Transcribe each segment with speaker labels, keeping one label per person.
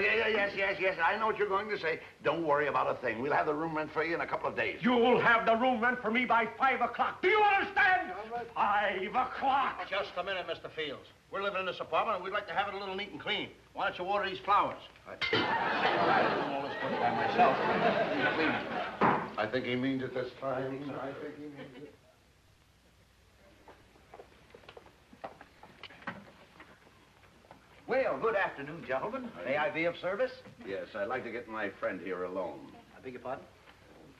Speaker 1: Yes. I know what you're going to say. Don't worry about a thing. We'll have the room rent for you in a couple of days.
Speaker 2: You'll have the room rent for me by 5 o'clock. Do you understand? 5 o'clock.
Speaker 3: Just a minute, Mr. Fields. We're living in this apartment, and we'd like to have it a little neat and clean. Why don't you water these flowers?
Speaker 1: I'm doing all this work by myself. I think he means it this time. I think he means it.
Speaker 4: Well, good afternoon, gentlemen. May I be of service?
Speaker 1: Yes, I'd like to get my friend here alone.
Speaker 3: I beg your pardon?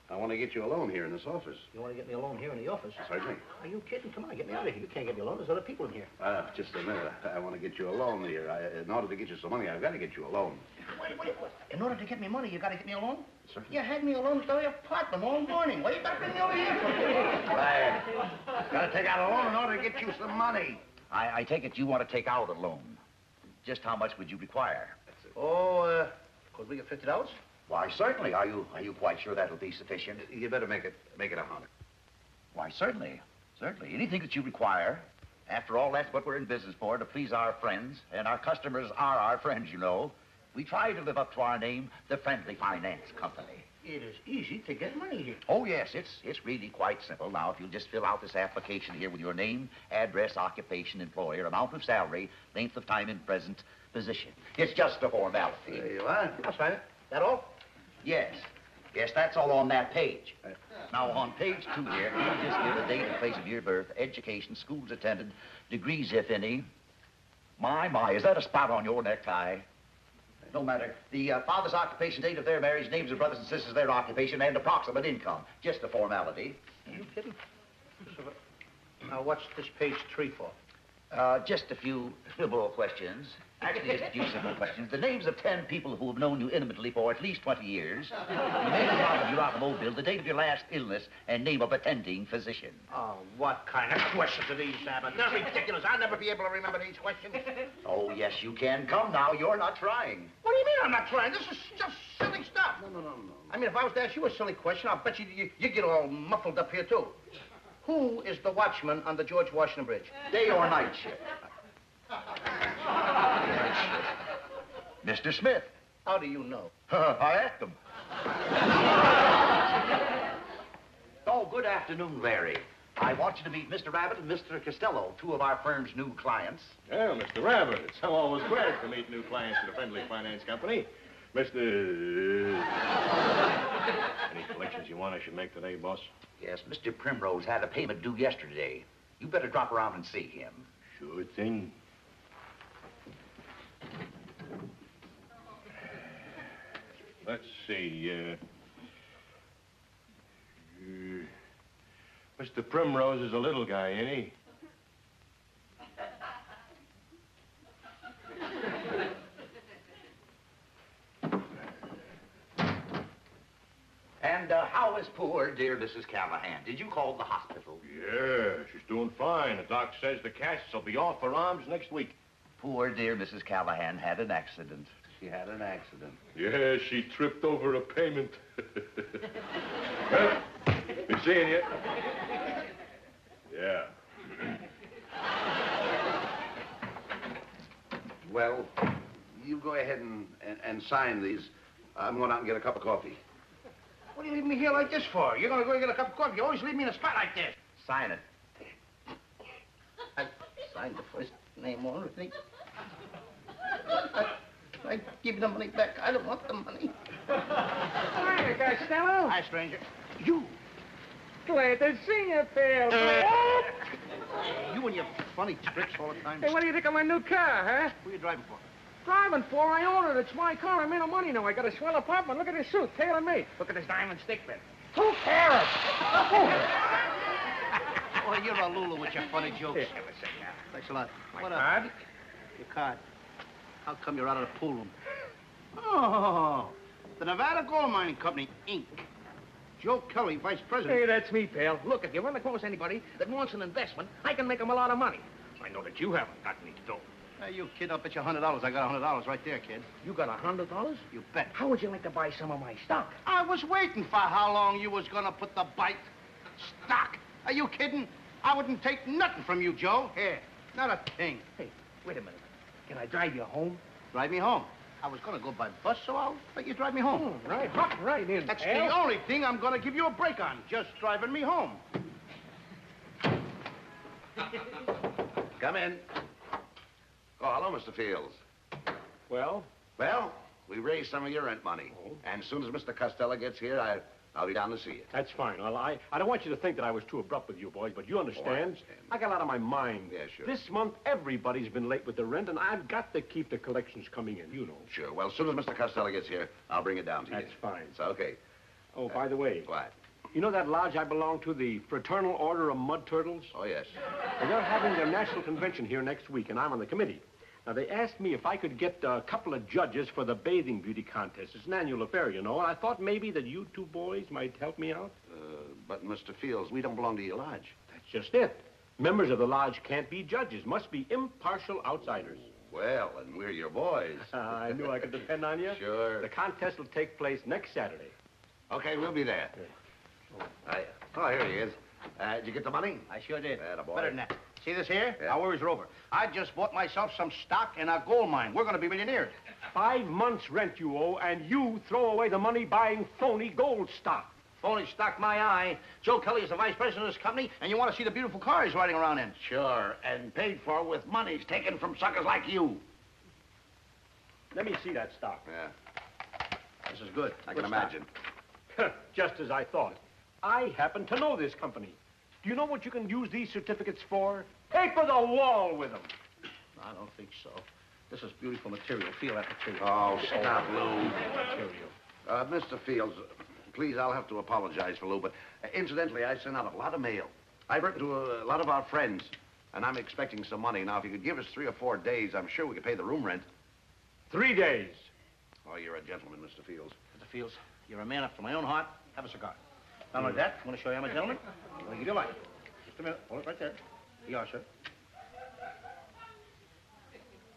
Speaker 1: I want to get you alone here in this office.
Speaker 3: You want to get me alone here in the office?
Speaker 1: Certainly.
Speaker 3: Are you kidding? Come on, get me out of here. You can't get me alone. There's other people in here.
Speaker 1: Just a minute. I want to get you alone here. In order to get you some money, I've got to get you alone.
Speaker 3: Wait. In order to get me money, you got to get me alone?
Speaker 1: Certainly.
Speaker 3: You had me alone at the apartment all morning. Why you got to bring me over here for?
Speaker 1: Right. Got to take out a loan in order to get you some money.
Speaker 4: I take it you want to take out a loan. Just how much would you require?
Speaker 3: Oh, could we get $50?
Speaker 4: Why, certainly. Are you quite sure that'll be sufficient?
Speaker 1: You better make it 100.
Speaker 4: Why, certainly. Certainly. Anything that you require. After all, that's what we're in business for, to please our friends. And our customers are our friends, you know. We try to live up to our name, the Friendly Finance Company.
Speaker 3: It is easy to get money here.
Speaker 4: Oh, yes, it's really quite simple. Now, if you'll just fill out this application here with your name, address, occupation, employer, amount of salary, length of time in present position. It's just a formality.
Speaker 1: There you are.
Speaker 3: I'll sign it. That all?
Speaker 4: Yes, that's all on that page. Now, on page 2 here, you just give the date and place of your birth, education, schools attended, degrees, if any. My, is that a spot on your necktie? No matter. The father's occupation, date of their marriage, names of brothers and sisters, their occupation, and approximate income. Just a formality.
Speaker 3: Are you kidding? Now, what's this page 3 for?
Speaker 4: Just a few liberal questions. Actually, just a few simple questions. The names of 10 people who have known you intimately for at least 20 years. The name of your automobile, the date of your last illness, and name of attending physician.
Speaker 3: Oh, what kind of questions are these, Abbott? They're ridiculous. I'll never be able to remember these questions.
Speaker 4: Oh, yes, you can. Come now. You're not trying.
Speaker 3: What do you mean I'm not trying? This is just silly stuff.
Speaker 1: No.
Speaker 3: I mean, if I was to ask you a silly question, I'll bet you get all muffled up here, too. Who is the watchman on the George Washington Bridge?
Speaker 4: Day or night shift? Mr. Smith.
Speaker 3: How do you know?
Speaker 4: I asked him. Oh, good afternoon, Larry. I want you to meet Mr. Abbot and Mr. Costello, 2 of our firm's new clients.
Speaker 5: Well, Mr. Abbott, it's always glad to meet new clients of the Friendly Finance Company. Mr. Any collections you want I should make today, boss?
Speaker 4: Yes, Mr. Primrose had a payment due yesterday. You better drop around and see him.
Speaker 5: Sure thing. Let's see, Mr. Primrose is a little guy, ain't he?
Speaker 4: And how is poor dear Mrs. Callahan? Did you call the hospital?
Speaker 5: Yeah, she's doing fine. The doc says the casts will be off her arms next week.
Speaker 4: Poor dear Mrs. Callahan had an accident.
Speaker 1: She had an accident.
Speaker 5: Yeah, she tripped over a payment. Well, be seeing you. Yeah.
Speaker 1: Well, you go ahead and sign these. I'm going out and get a cup of coffee.
Speaker 3: What are you leaving me here like this for? You're going to go get a cup of coffee. You always leave me in a spot like this.
Speaker 4: Sign it.
Speaker 3: I signed the first name on it. I give you the money back. I don't want the money.
Speaker 2: Hi, Costello.
Speaker 3: Hi, stranger.
Speaker 2: You. Glad to see you, pal.
Speaker 3: You and your funny tricks all the time.
Speaker 2: Hey, what do you think of my new car, huh?
Speaker 3: Who are you driving for?
Speaker 2: Driving for? I own it. It's my car. I made no money now. I got a swell apartment. Look at this suit, tailor-made. Look at this diamond stick pin. 2 carats.
Speaker 3: Oh, you're a Lulu with your funny jokes.
Speaker 2: Here, have a seat now.
Speaker 3: Thanks a lot.
Speaker 2: My
Speaker 3: What
Speaker 2: card?
Speaker 3: Your card. How come you're out of the pool room? Oh, the Nevada Gold Mining Company, Inc. Joe Kelly, vice president.
Speaker 2: Hey, that's me, pal. Look, if you run across anybody that wants an investment, I can make them a lot of money. I know that you haven't got any dough.
Speaker 3: Hey, you kid, I'll bet you $100. I got $100 right there, kid.
Speaker 2: You got $100?
Speaker 3: You bet.
Speaker 2: How would you like to buy some of my stock?
Speaker 3: I was waiting for how long you was gonna put the bite. Stock. Are you kidding? I wouldn't take nothing from you, Joe. Here, not a thing.
Speaker 2: Hey, wait a minute. Can I drive you home?
Speaker 3: Drive me home. I was going to go by bus, so I'll let you drive me home.
Speaker 2: Right, hop right in,
Speaker 3: That's
Speaker 2: pal.
Speaker 3: the only thing I'm going to give you a break on, just driving me home.
Speaker 1: Come in. Oh, hello, Mr. Fields.
Speaker 2: Well?
Speaker 1: Well, we raised some of your rent money.
Speaker 2: Oh.
Speaker 1: And as soon as Mr. Costello gets here, I'll be down to see you.
Speaker 6: That's fine. Well, I don't want you to think that I was too abrupt with you boys, but you understand.
Speaker 1: Oh, I understand.
Speaker 6: I got out of my mind.
Speaker 1: Yeah, sure.
Speaker 6: This month, everybody's been late with the rent, and I've got to keep the collections coming in, you know.
Speaker 1: Sure. Well, as soon as Mr. Costello gets here, I'll bring it down to you.
Speaker 6: That's fine.
Speaker 1: It's okay.
Speaker 6: Oh, by the way,
Speaker 1: What?
Speaker 6: you know that lodge I belong to, the Fraternal Order of Mud Turtles?
Speaker 1: Oh, yes.
Speaker 6: Well, they're having their national convention here next week, and I'm on the committee. Now, they asked me if I could get a couple of judges for the bathing beauty contest. It's an annual affair, you know, and I thought maybe that you two boys might help me out.
Speaker 1: But, Mr. Fields, we don't belong to your lodge.
Speaker 6: That's just it. Members of the lodge can't be judges, must be impartial outsiders.
Speaker 1: Well, and we're your boys.
Speaker 6: I knew I could depend on you.
Speaker 1: Sure.
Speaker 6: The contest will take place next Saturday.
Speaker 1: Okay, we'll be there. Oh, here he is. Did you get the money?
Speaker 3: I sure did.
Speaker 1: Attaboy.
Speaker 3: Better than that. See this here?
Speaker 1: Yeah.
Speaker 3: Our worries are over. I just bought myself some stock in a gold mine. We're going to be millionaires.
Speaker 6: 5 months' rent you owe, and you throw away the money buying phony gold stock.
Speaker 3: Only stock my eye. Joe Kelly is the vice president of this company, and you want to see the beautiful car he's riding around in.
Speaker 1: Sure, and paid for with monies taken from suckers like you.
Speaker 6: Let me see that stock.
Speaker 1: Yeah,
Speaker 3: This is good.
Speaker 1: I can imagine.
Speaker 6: Just as I thought. I happen to know this company. Do you know what you can use these certificates for? Paper the wall with them.
Speaker 3: I don't think so. This is beautiful material. Feel that material.
Speaker 1: Oh, stop, Lou.
Speaker 6: Material.
Speaker 1: Mr. Fields, please, I'll have to apologize for Lou, but incidentally, I sent out a lot of mail. I've written to a lot of our friends, and I'm expecting some money. Now, if you could give us 3 or 4 days, I'm sure we could pay the room rent.
Speaker 6: 3 days.
Speaker 1: Oh, you're a gentleman, Mr. Fields.
Speaker 3: Mr. Fields, you're a man after my own heart. Have a cigar. Not only that, I want to show you I'm a gentleman. I'm going to give you a light. Just a minute. Hold it right there. Here you are, sir.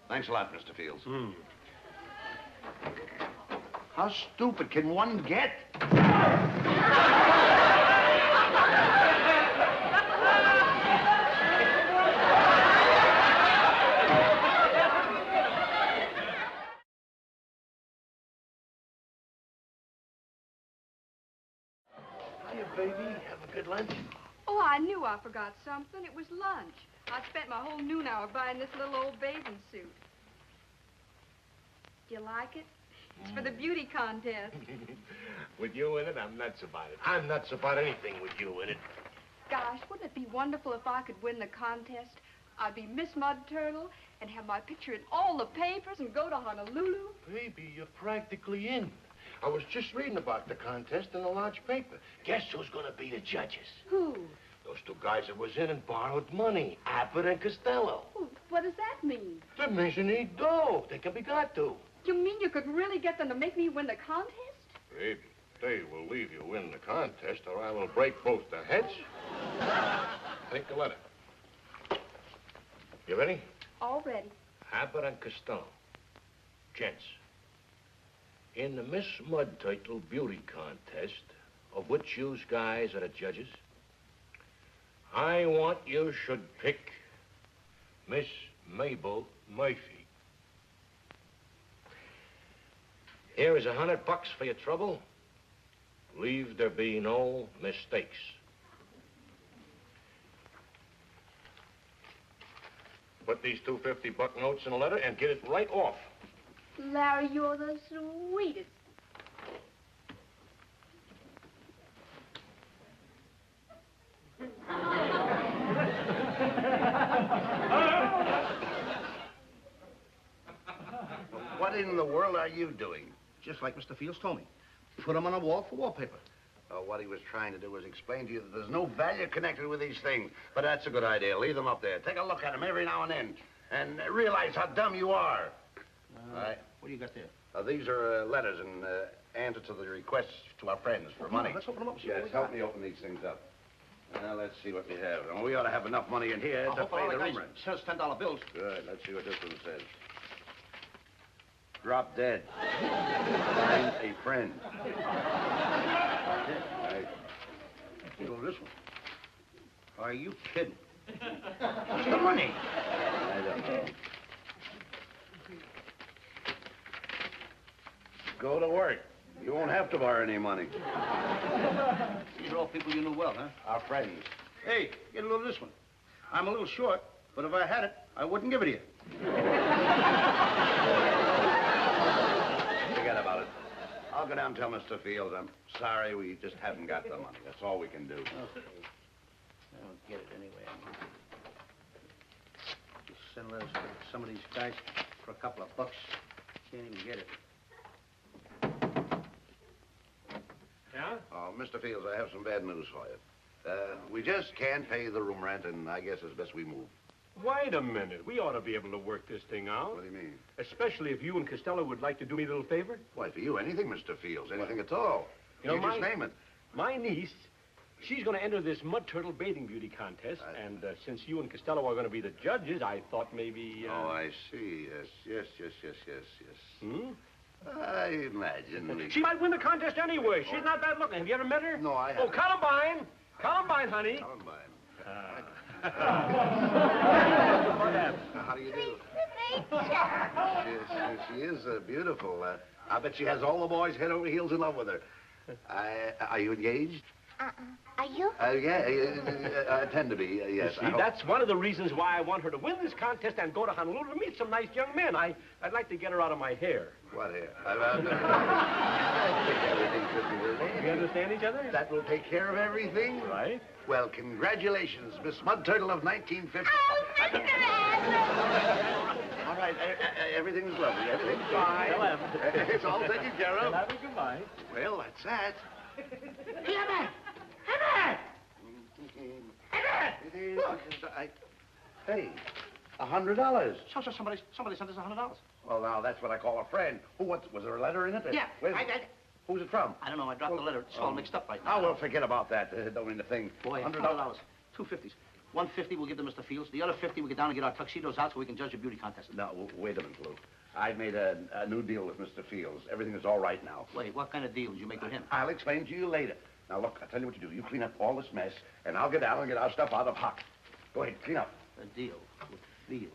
Speaker 1: Thanks a lot, Mr. Fields. How stupid can one get?
Speaker 5: Hiya, baby. Have a good lunch.
Speaker 7: Oh, I knew I forgot something. It was lunch. I spent my whole noon hour buying this little old bathing suit. Do you like it? It's for the beauty contest.
Speaker 5: With you in it, I'm nuts about it. I'm nuts about anything with you in it.
Speaker 7: Gosh, wouldn't it be wonderful if I could win the contest? I'd be Miss Mud Turtle and have my picture in all the papers and go to Honolulu.
Speaker 5: Baby, you're practically in. I was just reading about the contest in the lodge paper. Guess who's going to be the judges?
Speaker 7: Who?
Speaker 5: Those 2 guys that was in and borrowed money, Abbot and Costello.
Speaker 7: Who? What does that mean?
Speaker 5: That means you need dough. They can be got to.
Speaker 7: You mean you could really get them to make me win the contest?
Speaker 5: Baby, they will leave you win the contest, or I will break both the heads. Take the letter. You ready?
Speaker 7: All ready.
Speaker 5: Abbot and Costello. Gents, in the Miss Mud Turtle Beauty Contest, of which you guys are the judges, I want you should pick Miss Mabel Murphy. Here is $100 for your trouble. Leave there be no mistakes. Put these 2 50-buck notes in a letter and get it right off.
Speaker 7: Larry, you're the sweetest.
Speaker 1: What in the world are you doing?
Speaker 3: Just like Mr. Fields told me. Put them on a wall for wallpaper.
Speaker 1: What he was trying to do was explain to you that there's no value connected with these things. But that's a good idea. Leave them up there. Take a look at them every now and then. And realize how dumb you are. All right?
Speaker 3: What do you got there?
Speaker 1: These are letters in answer to the requests to our friends for money.
Speaker 3: Let's open them up. See
Speaker 1: Yes,
Speaker 3: what we
Speaker 1: help
Speaker 3: got.
Speaker 1: me open these things up. Let's see what we have. And we ought to have enough money in here to pay the room rent.
Speaker 3: Says $10 bills.
Speaker 1: Good. Let's see what this one says. Drop dead. Find a friend. Right.
Speaker 3: You go to this one. Are you kidding? What's the money?
Speaker 1: I don't know. go to work. You won't have to borrow any money.
Speaker 3: These are all people you knew well, huh?
Speaker 1: Our friends.
Speaker 3: Hey, get a little of this one. I'm a little short, but if I had it, I wouldn't give it to you.
Speaker 1: Forget about it. I'll go down and tell Mr. Fields I'm sorry we just haven't got the money. That's all we can do.
Speaker 3: Okay. I don't get it anyway. Just send letters to some of these guys for a couple of bucks. Can't even get it.
Speaker 6: Yeah?
Speaker 1: Oh, Mr. Fields, I have some bad news for you. We just can't pay the room rent, and I guess it's best we move.
Speaker 6: Wait a minute. We ought to be able to work this thing out.
Speaker 1: What do you mean?
Speaker 6: Especially if you and Costello would like to do me a little favor.
Speaker 1: Why, for you, anything, Mr. Fields, anything at all.
Speaker 6: You know,
Speaker 1: just name it.
Speaker 6: My niece, she's going to enter this mud turtle bathing beauty contest, and since you and Costello are going to be the judges, I thought maybe...
Speaker 1: Oh, I see. Yes.
Speaker 6: Hmm?
Speaker 1: I imagine.
Speaker 6: She might win the contest anyway. She's not bad looking. Have you ever met her?
Speaker 1: No, I haven't.
Speaker 6: Oh, Columbine. Columbine, honey.
Speaker 1: Columbine. How do you do? She is beautiful. I bet she has all the boys head over heels in love with her. Are you engaged?
Speaker 8: Are you?
Speaker 1: I tend to be, yes.
Speaker 6: See, that's one of the reasons why I want her to win this contest and go to Honolulu to meet some nice young men. I'd like to get her out of my hair.
Speaker 1: What hair? I think everything should be ready.
Speaker 6: We understand each other?
Speaker 1: That will take care of everything?
Speaker 6: Right.
Speaker 1: Well, congratulations, Miss Mud Turtle of 1950.
Speaker 8: Oh, Mr. Adler!
Speaker 1: All right, everything's lovely. Everything's
Speaker 6: Fine.
Speaker 1: It's all taken care of.
Speaker 6: Have a good night.
Speaker 1: Well, that's that.
Speaker 3: Hey, Abbott!
Speaker 1: Look, hey, $100.
Speaker 3: So somebody sent us $100.
Speaker 1: Well, now, that's what I call a friend. Was there a letter in it?
Speaker 3: Yeah,
Speaker 1: Who's it from?
Speaker 3: I don't know. I dropped the letter. It's all mixed up right now.
Speaker 1: Oh, well, forget about that. Don't mean a thing.
Speaker 3: Boy, $100. 2 50s. 150 we'll give to Mr. Fields. The other 50 we get down and get our tuxedos out so we can judge the beauty contest.
Speaker 1: No, wait a minute, Lou. I made a new deal with Mr. Fields. Everything is all right now.
Speaker 3: Wait, what kind of deal did you make with him?
Speaker 1: I'll explain to you later. Now, look, I'll tell you what you do. You clean up all this mess, and I'll get down and get our stuff out of Hock. Go ahead, clean up.
Speaker 3: A deal with Fields.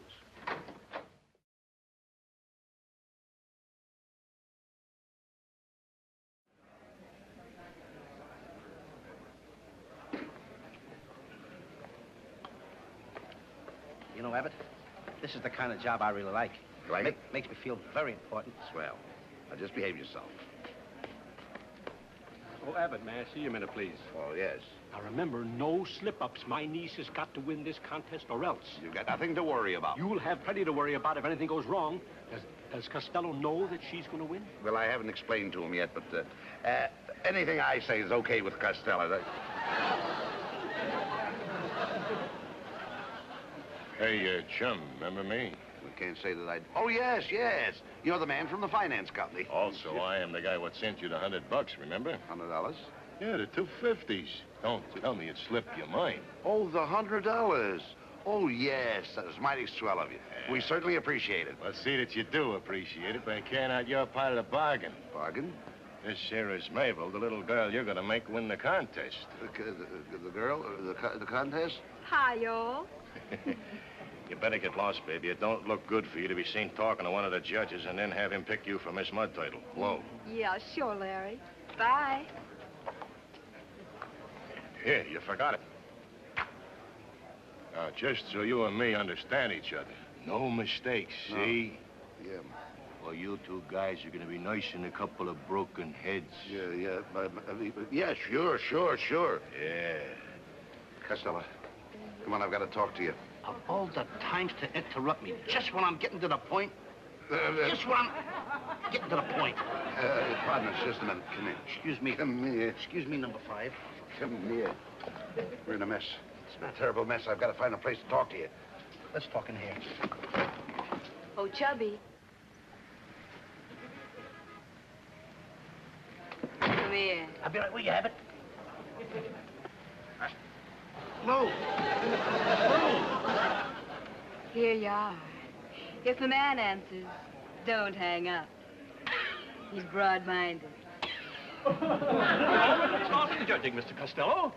Speaker 3: You know, Abbott, this is the kind of job I really like.
Speaker 1: You like it?
Speaker 3: Makes me feel very important.
Speaker 1: Swell. Now, just behave yourself.
Speaker 6: Oh, Abbott, may I see you a minute, please?
Speaker 1: Oh, yes.
Speaker 6: Now, remember, no slip-ups. My niece has got to win this contest or else.
Speaker 1: You've got nothing to worry about.
Speaker 6: You'll have plenty to worry about if anything goes wrong. Does Costello know that she's going to win?
Speaker 1: Well, I haven't explained to him yet, but anything I say is okay with Costello.
Speaker 5: Hey, chum, remember me?
Speaker 1: We can't say that I... Oh, yes. You're the man from the finance company.
Speaker 5: Also, I am the guy what sent you the $100, remember?
Speaker 1: $100?
Speaker 5: Yeah, the 250s. Don't tell me it slipped your mind.
Speaker 1: Oh, the $100. Oh, yes. That was mighty swell of you. Yeah. We certainly appreciate it.
Speaker 5: Well, see that you do appreciate it by carrying out your part of the bargain.
Speaker 1: Bargain?
Speaker 5: This here is Mabel, the little girl you're going to make win the contest.
Speaker 1: The girl? The contest?
Speaker 7: Hi, y'all.
Speaker 5: You better get lost, baby. It don't look good for you to be seen talking to one of the judges and then have him pick you for Miss Mud Turtle. Whoa.
Speaker 7: Yeah, sure, Larry. Bye.
Speaker 5: Here, you forgot it. Now, just so you and me understand each other, no mistakes, see?
Speaker 1: Yeah.
Speaker 5: Well, you two guys are going to be nursing a couple of broken heads.
Speaker 1: Yeah. Yeah, sure.
Speaker 5: Yeah.
Speaker 1: Costello, come on, I've got to talk to you.
Speaker 3: Of all the times to interrupt me, just when I'm getting to the point. Just when I'm getting to the point.
Speaker 1: Pardon us just a minute. Come here.
Speaker 3: Excuse me.
Speaker 1: Come here.
Speaker 3: Excuse me, number 5.
Speaker 1: Come here. We're in a mess. It's a terrible mess. I've got to find a place to talk to you.
Speaker 3: Let's talk in here.
Speaker 7: Oh, Chubby. Come here.
Speaker 3: I'll be right where you have it. Lou!
Speaker 7: Here you are. If the man answers, don't hang up. He's broad-minded.
Speaker 6: Let's start the judging, Mr. Costello.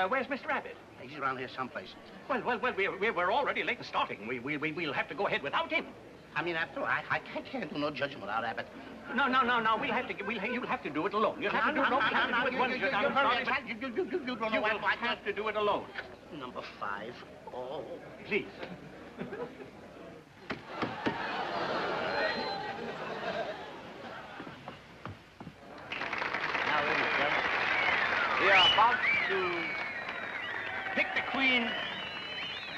Speaker 3: Where's Mr. Abbott? He's around here someplace.
Speaker 2: Well, we're already late in starting. We'll have to go ahead without him.
Speaker 3: I mean, after all, I can't do no judging without Abbott.
Speaker 6: No. You'll have to do it alone. You'll have to do it alone.
Speaker 3: You don't know what I have to do it alone. Number 5. Oh.
Speaker 6: Please.
Speaker 3: Now, ladies and gentlemen, we are about to pick the queen,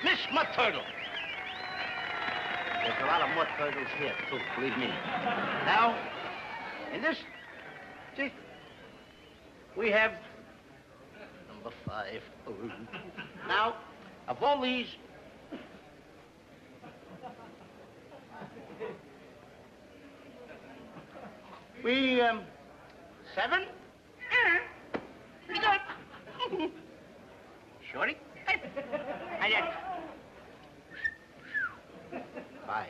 Speaker 3: Miss Mud Turtle. There's a lot of mud turtles here, too, believe me. Now, in this, see, we have number 5. Now, of all these, we, 7? Pretty good. Shorty? And then 5.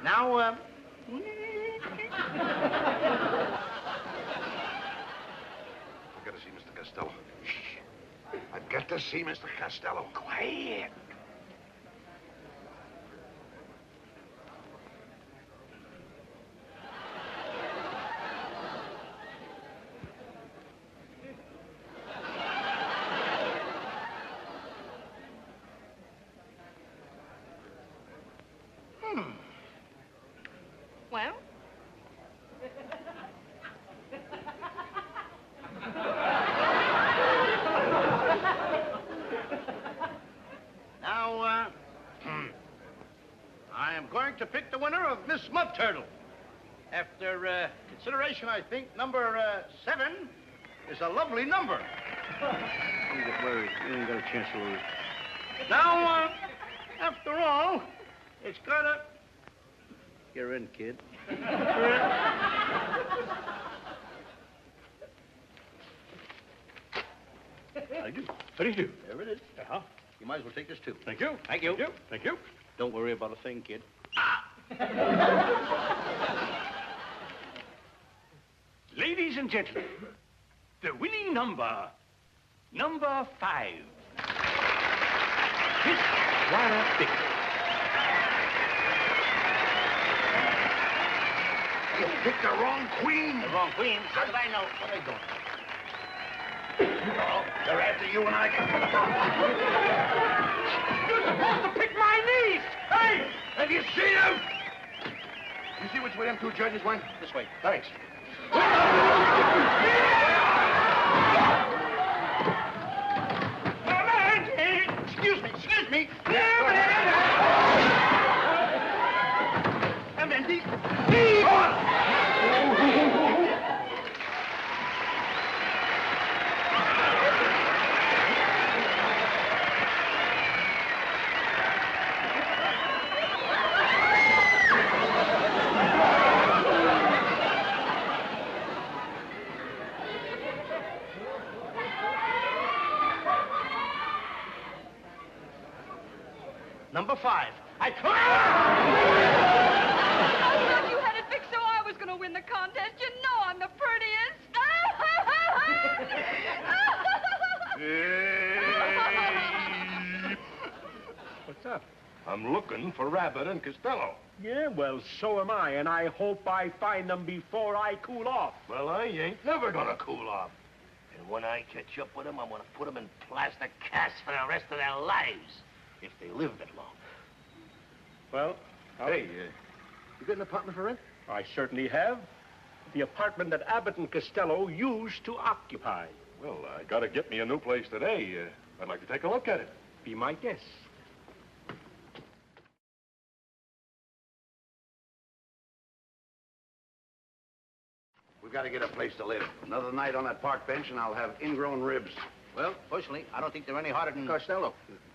Speaker 3: Now,
Speaker 1: I've got to see Mr. Costello. Shh. I've got to see Mr. Costello. Quiet.
Speaker 7: Well?
Speaker 3: now, I am going to pick the winner of Miss Mud Turtle. After consideration, I think number 7 is a lovely number.
Speaker 6: Don't get worried. You ain't got a chance to lose.
Speaker 3: Now, after all, it's got a...
Speaker 6: You're in, kid. How do you do? How do you do?
Speaker 3: There it is.
Speaker 6: Uh-huh.
Speaker 3: You might as well take this, too.
Speaker 6: Thank you.
Speaker 3: Thank you.
Speaker 6: Thank you.
Speaker 3: Don't worry about a thing, kid.
Speaker 6: Ladies and gentlemen, the winning number 5. Miss Clara Bick.
Speaker 1: You picked the wrong queen.
Speaker 3: The wrong queen? How did I know? What are they doing?
Speaker 1: Oh, they're after you and I.
Speaker 6: You're supposed to pick my niece! Hey!
Speaker 1: Have you seen him? You see which way them 2 judges went?
Speaker 3: This way.
Speaker 1: Thanks.
Speaker 3: Excuse me. Number 5.
Speaker 7: I thought you had it fixed so I was going to win the contest. You know I'm the prettiest.
Speaker 6: What's up?
Speaker 5: I'm looking for Abbot and Costello.
Speaker 6: Yeah, well, so am I, and I hope I find them before I cool off.
Speaker 5: Well, I ain't never gonna cool off. And when I catch up with them, I'm gonna put them in plaster casts for the rest of their lives. If they live that long.
Speaker 6: Well,
Speaker 5: Hey, you got an apartment for rent?
Speaker 6: I certainly have. The apartment that Abbot and Costello used to occupy.
Speaker 5: Well, I gotta get me a new place today. I'd like to take a look at it.
Speaker 6: Be my guest.
Speaker 1: We've got to get a place to live. Another night on that park bench, and I'll have ingrown ribs.
Speaker 3: Well, personally, I don't think they're any harder than Costello.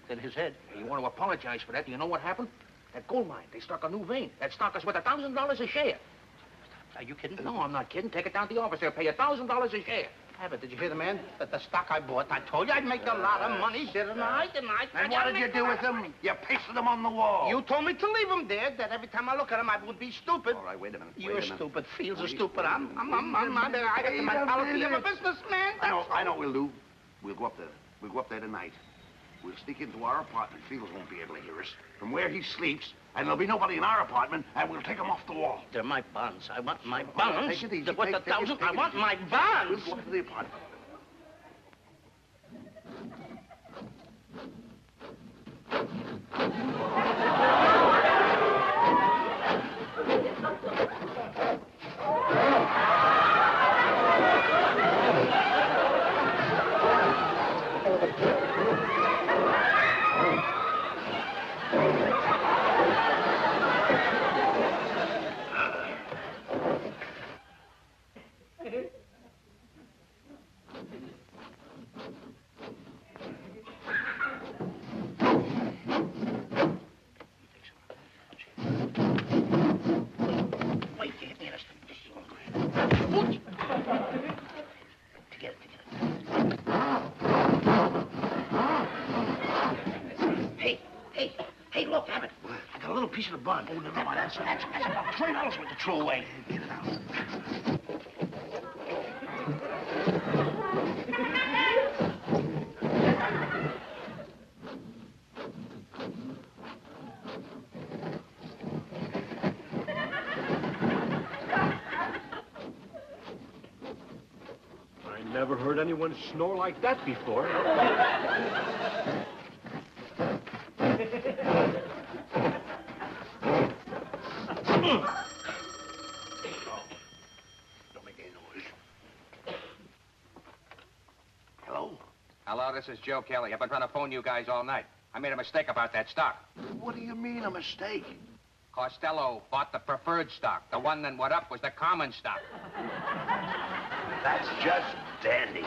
Speaker 3: Than his head. You want to apologize for that. Do you know what happened? That gold mine, they struck a new vein. That stock is worth $1,000 a share. Are you kidding? No, I'm not kidding. Take it down to the office. They'll pay $1,000 a share. Abbott, did you hear the man? That the stock I bought, I told you I'd make a lot of money, didn't I?
Speaker 1: And what did you do with them? You pasted them on the wall.
Speaker 3: You told me to leave them there, that every time I look at them, I would be stupid.
Speaker 1: All right, wait a minute.
Speaker 3: You're stupid. Fields are stupid. I got my policy. I'm a businessman.
Speaker 1: I know what we'll do. We'll go up there. We'll go up there tonight. We'll sneak into our apartment. Felix won't be able to hear us. From where he sleeps, and there'll be nobody in our apartment, and we'll take him off the wall.
Speaker 3: They're my bonds. I want my bonds.
Speaker 1: Take it easy.
Speaker 3: They're worth
Speaker 1: Take
Speaker 3: 1,000. I
Speaker 1: it
Speaker 3: want
Speaker 1: easy.
Speaker 3: my bonds.
Speaker 1: We'll go up to the apartment.
Speaker 3: Wait, you hit me in the stomach. Together. Hey, look, Abbott. I got a little piece of the bun. Oh, no, that's about $20 worth to throw away. Get it out.
Speaker 6: I never heard anyone snore like that before.
Speaker 1: Don't make any noise. Hello?
Speaker 9: Hello, this is Joe Kelly. I've been trying to phone you guys all night. I made a mistake about that stock.
Speaker 1: What do you mean, a mistake?
Speaker 9: Costello bought the preferred stock. The one that went up was the common stock.
Speaker 1: That's just dandy.